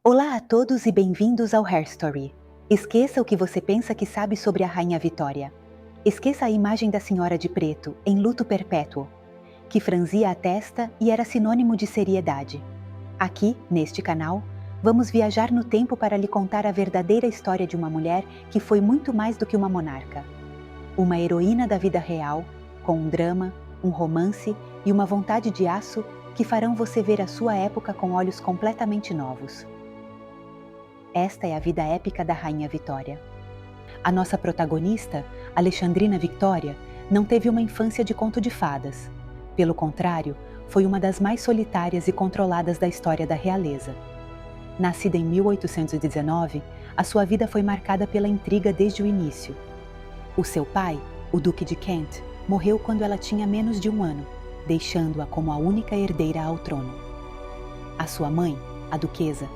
Olá a todos e bem-vindos ao Hair Story. Esqueça o que você pensa que sabe sobre a Rainha Vitória. Esqueça a imagem da Senhora de Preto, em luto perpétuo, que franzia a testa e era sinônimo de seriedade. Aqui, neste canal, vamos viajar no tempo para lhe contar a verdadeira história de uma mulher que foi muito mais do que uma monarca. Uma heroína da vida real, com um drama, um romance e uma vontade de aço que farão você ver a sua época com olhos completamente novos. Esta é a vida épica da Rainha Vitória. A nossa protagonista, Alexandrina Victoria, não teve uma infância de conto de fadas. Pelo contrário, foi uma das mais solitárias e controladas da história da realeza. Nascida em 1819, a sua vida foi marcada pela intriga desde o início. O seu pai, o Duque de Kent, morreu quando ela tinha menos de um ano, deixando-a como a única herdeira ao trono. A sua mãe, a duquesa,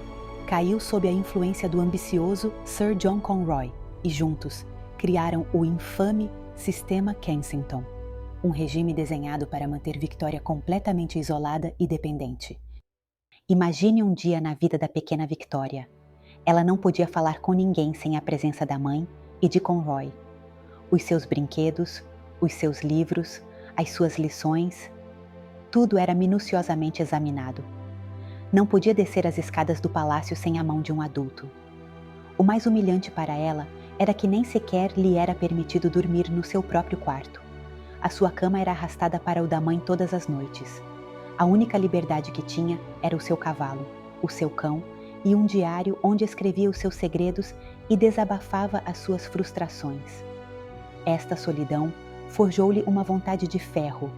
caiu sob a influência do ambicioso Sir John Conroy e juntos criaram o infame Sistema Kensington, um regime desenhado para manter Victoria completamente isolada e dependente. Imagine um dia na vida da pequena Victoria. Ela não podia falar com ninguém sem a presença da mãe e de Conroy. Os seus brinquedos, os seus livros, as suas lições, tudo era minuciosamente examinado. Não podia descer as escadas do palácio sem a mão de um adulto. O mais humilhante para ela era que nem sequer lhe era permitido dormir no seu próprio quarto. A sua cama era arrastada para o da mãe todas as noites. A única liberdade que tinha era o seu cavalo, o seu cão e um diário onde escrevia os seus segredos e desabafava as suas frustrações. Esta solidão forjou-lhe uma vontade de ferro,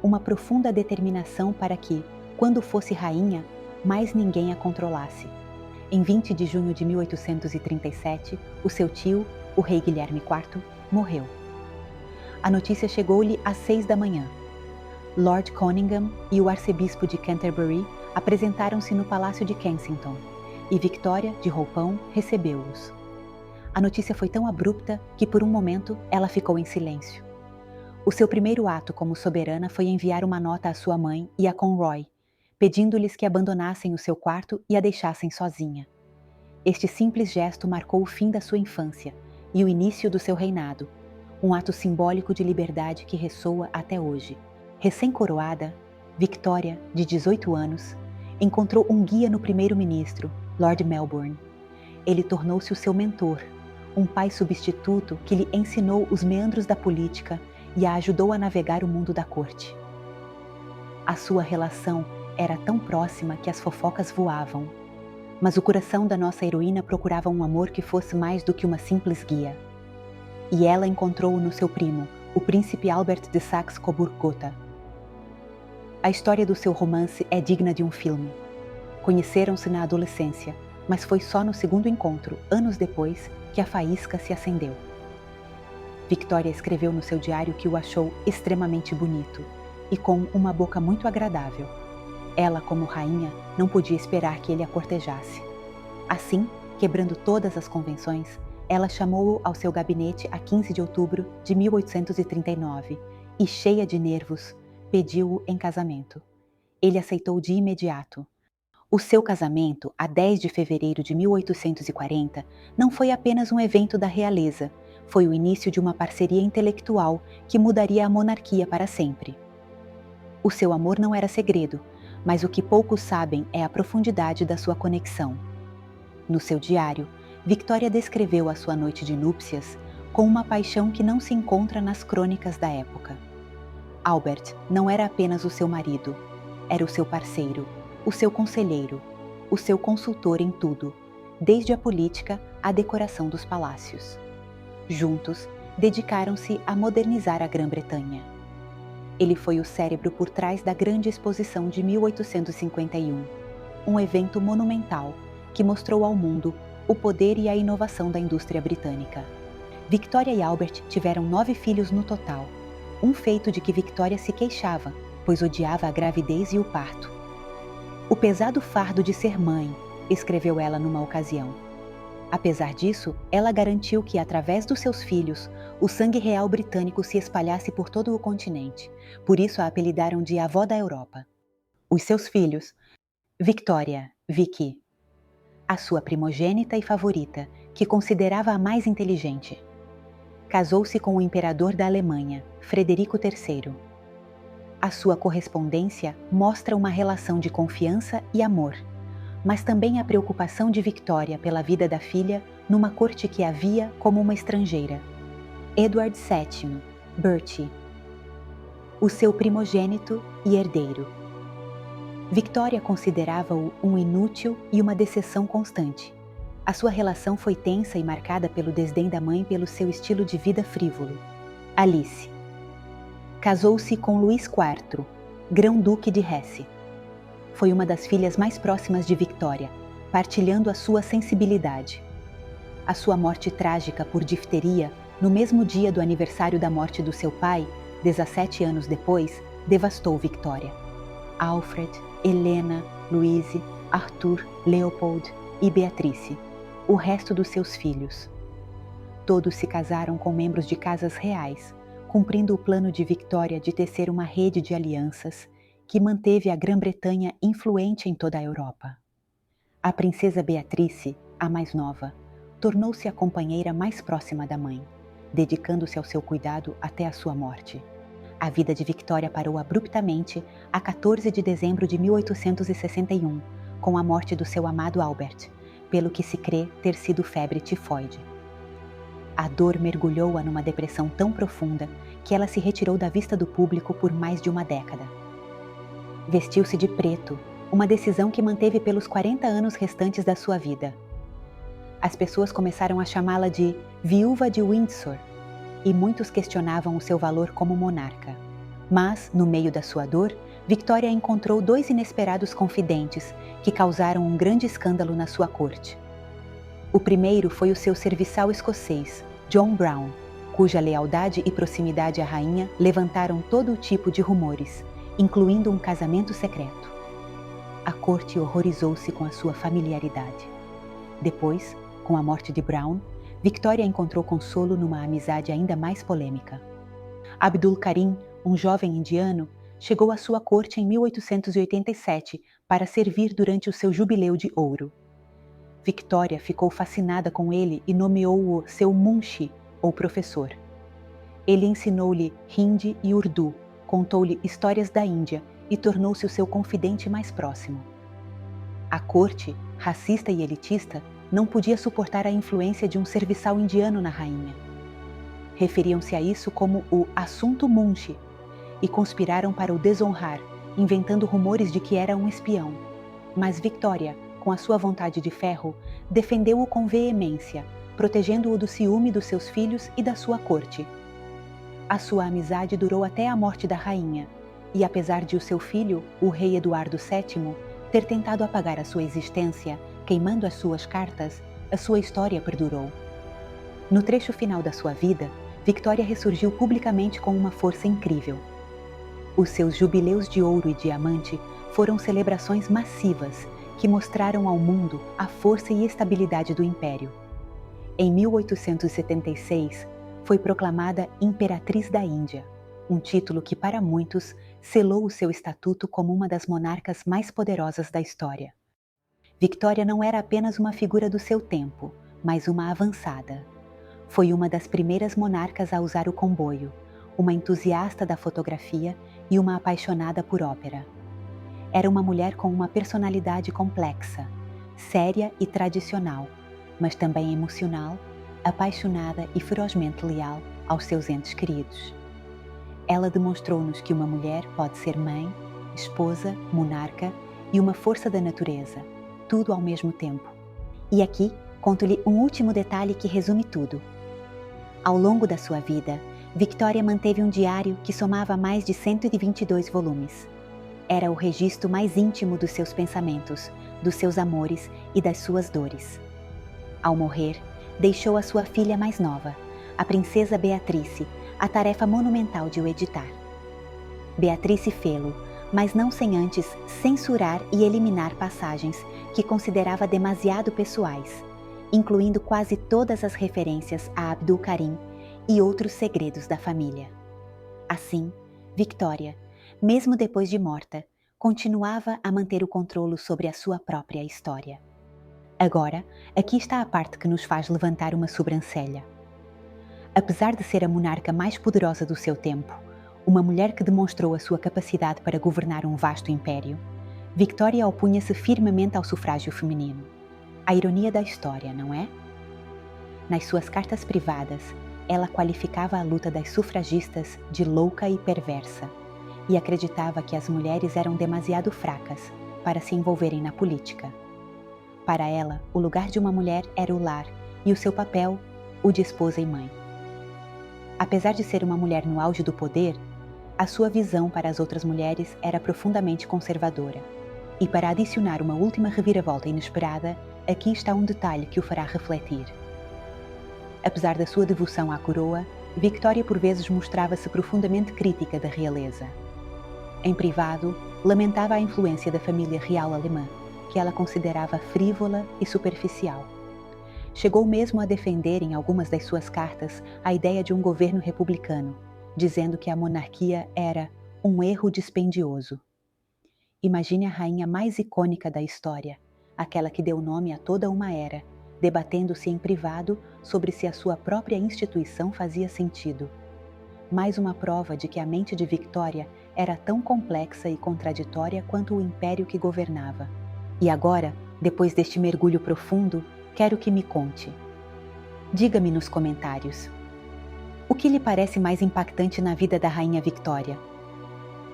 uma profunda determinação para que, quando fosse rainha, mais ninguém a controlasse. Em 20 de junho de 1837, o seu tio, o rei Guilherme IV, morreu. A notícia chegou-lhe às 6 da manhã. Lord Conyngham e o arcebispo de Canterbury apresentaram-se no palácio de Kensington, e Victoria, de roupão, recebeu-os. A notícia foi tão abrupta que, por um momento, ela ficou em silêncio. O seu primeiro ato como soberana foi enviar uma nota à sua mãe e a Conroy, pedindo-lhes que abandonassem o seu quarto e a deixassem sozinha. Este simples gesto marcou o fim da sua infância e o início do seu reinado, um ato simbólico de liberdade que ressoa até hoje. Recém-coroada, Victoria, de 18 anos, encontrou um guia no primeiro-ministro, Lord Melbourne. Ele tornou-se o seu mentor, um pai substituto que lhe ensinou os meandros da política e a ajudou a navegar o mundo da corte. A sua relação era tão próxima que as fofocas voavam. Mas o coração da nossa heroína procurava um amor que fosse mais do que uma simples guia. E ela encontrou-o no seu primo, o príncipe Albert de Saxe-Coburg-Gotha. A história do seu romance é digna de um filme. Conheceram-se na adolescência, mas foi só no segundo encontro, anos depois, que a faísca se acendeu. Victoria escreveu no seu diário que o achou extremamente bonito e com uma boca muito agradável. Ela, como rainha, não podia esperar que ele a cortejasse. Assim, quebrando todas as convenções, ela chamou-o ao seu gabinete a 15 de outubro de 1839 e, cheia de nervos, pediu-o em casamento. Ele aceitou de imediato. O seu casamento, a 10 de fevereiro de 1840, não foi apenas um evento da realeza, foi o início de uma parceria intelectual que mudaria a monarquia para sempre. O seu amor não era segredo, mas o que poucos sabem é a profundidade da sua conexão. No seu diário, Victoria descreveu a sua noite de núpcias com uma paixão que não se encontra nas crônicas da época. Albert não era apenas o seu marido, era o seu parceiro, o seu conselheiro, o seu consultor em tudo, desde a política à decoração dos palácios. Juntos, dedicaram-se a modernizar a Grã-Bretanha. Ele foi o cérebro por trás da Grande Exposição de 1851, um evento monumental que mostrou ao mundo o poder e a inovação da indústria britânica. Victoria e Albert tiveram 9 filhos no total, um feito de que Victoria se queixava, pois odiava a gravidez e o parto. "O pesado fardo de ser mãe", escreveu ela numa ocasião. Apesar disso, ela garantiu que, através dos seus filhos, o sangue real britânico se espalhasse por todo o continente. Por isso a apelidaram de Avó da Europa. Os seus filhos, Victoria, Vicky, a sua primogênita e favorita, que considerava a mais inteligente. Casou-se com o imperador da Alemanha, Frederico III. A sua correspondência mostra uma relação de confiança e amor, mas também a preocupação de Victoria pela vida da filha numa corte que a via como uma estrangeira. Edward VII, Bertie, o seu primogênito e herdeiro. Victoria considerava-o um inútil e uma decepção constante. A sua relação foi tensa e marcada pelo desdém da mãe pelo seu estilo de vida frívolo. Alice. Casou-se com Luís IV, Grão-Duque de Hesse. Foi uma das filhas mais próximas de Victoria, partilhando a sua sensibilidade. A sua morte trágica por difteria, no mesmo dia do aniversário da morte do seu pai, 17 anos depois, devastou Victoria. Alfred, Helena, Louise, Arthur, Leopold e Beatrice, o resto dos seus filhos. Todos se casaram com membros de casas reais, cumprindo o plano de Victoria de tecer uma rede de alianças que manteve a Grã-Bretanha influente em toda a Europa. A princesa Beatrice, a mais nova, tornou-se a companheira mais próxima da mãe, dedicando-se ao seu cuidado até a sua morte. A vida de Victoria parou abruptamente a 14 de dezembro de 1861, com a morte do seu amado Albert, pelo que se crê ter sido febre tifoide. A dor mergulhou-a numa depressão tão profunda que ela se retirou da vista do público por mais de uma década. Vestiu-se de preto, uma decisão que manteve pelos 40 anos restantes da sua vida. As pessoas começaram a chamá-la de Viúva de Windsor, e muitos questionavam o seu valor como monarca. Mas, no meio da sua dor, Victoria encontrou dois inesperados confidentes que causaram um grande escândalo na sua corte. O primeiro foi o seu serviçal escocês, John Brown, cuja lealdade e proximidade à rainha levantaram todo tipo de rumores, incluindo um casamento secreto. A corte horrorizou-se com a sua familiaridade. Depois, com a morte de Brown, Victoria encontrou consolo numa amizade ainda mais polêmica. Abdul Karim, um jovem indiano, chegou à sua corte em 1887 para servir durante o seu jubileu de ouro. Victoria ficou fascinada com ele e nomeou-o seu munshi, ou professor. Ele ensinou-lhe Hindi e Urdu, contou-lhe histórias da Índia e tornou-se o seu confidente mais próximo. A corte, racista e elitista, não podia suportar a influência de um serviçal indiano na rainha. Referiam-se a isso como o assunto Munshi e conspiraram para o desonrar, inventando rumores de que era um espião. Mas Victoria, com a sua vontade de ferro, defendeu-o com veemência, protegendo-o do ciúme dos seus filhos e da sua corte. A sua amizade durou até a morte da rainha, e apesar de o seu filho, o rei Eduardo VII, ter tentado apagar a sua existência, queimando as suas cartas, a sua história perdurou. No trecho final da sua vida, Victoria ressurgiu publicamente com uma força incrível. Os seus jubileus de ouro e diamante foram celebrações massivas que mostraram ao mundo a força e estabilidade do império. Em 1876, foi proclamada Imperatriz da Índia, um título que para muitos selou o seu estatuto como uma das monarcas mais poderosas da história. Victoria não era apenas uma figura do seu tempo, mas uma avançada. Foi uma das primeiras monarcas a usar o comboio, uma entusiasta da fotografia e uma apaixonada por ópera. Era uma mulher com uma personalidade complexa, séria e tradicional, mas também emocional, apaixonada e ferozmente leal aos seus entes queridos. Ela demonstrou-nos que uma mulher pode ser mãe, esposa, monarca e uma força da natureza, tudo ao mesmo tempo. E aqui conto-lhe um último detalhe que resume tudo. Ao longo da sua vida, Victoria manteve um diário que somava mais de 122 volumes. Era o registro mais íntimo dos seus pensamentos, dos seus amores e das suas dores. Ao morrer, deixou a sua filha mais nova, a princesa Beatrice, a tarefa monumental de o editar. Beatrice fê-lo, mas não sem antes censurar e eliminar passagens que considerava demasiado pessoais, incluindo quase todas as referências a Abdul Karim e outros segredos da família. Assim, Victoria, mesmo depois de morta, continuava a manter o controle sobre a sua própria história. Agora, aqui está a parte que nos faz levantar uma sobrancelha. Apesar de ser a monarca mais poderosa do seu tempo, uma mulher que demonstrou a sua capacidade para governar um vasto império, Victoria opunha-se firmemente ao sufrágio feminino. A ironia da história, não é? Nas suas cartas privadas, ela qualificava a luta das sufragistas de louca e perversa, e acreditava que as mulheres eram demasiado fracas para se envolverem na política. Para ela, o lugar de uma mulher era o lar e o seu papel, o de esposa e mãe. Apesar de ser uma mulher no auge do poder, a sua visão para as outras mulheres era profundamente conservadora. E para adicionar uma última reviravolta inesperada, aqui está um detalhe que o fará refletir. Apesar da sua devoção à coroa, Victoria por vezes mostrava-se profundamente crítica da realeza. Em privado, lamentava a influência da família real alemã, que ela considerava frívola e superficial. Chegou mesmo a defender em algumas das suas cartas a ideia de um governo republicano, dizendo que a monarquia era um erro dispendioso. Imagine a rainha mais icônica da história, aquela que deu nome a toda uma era, debatendo-se em privado sobre se a sua própria instituição fazia sentido. Mais uma prova de que a mente de Victoria era tão complexa e contraditória quanto o império que governava. E agora, depois deste mergulho profundo, quero que me conte. Diga-me nos comentários. O que lhe parece mais impactante na vida da Rainha Victoria?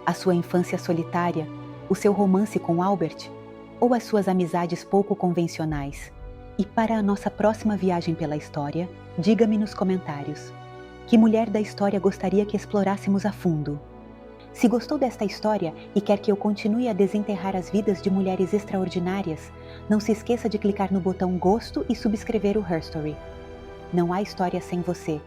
A sua infância solitária, o seu romance com Albert, ou as suas amizades pouco convencionais? E para a nossa próxima viagem pela história, diga-me nos comentários. Que mulher da história gostaria que explorássemos a fundo? Se gostou desta história e quer que eu continue a desenterrar as vidas de mulheres extraordinárias, não se esqueça de clicar no botão Gosto e subscrever o Herstory. Não há história sem você.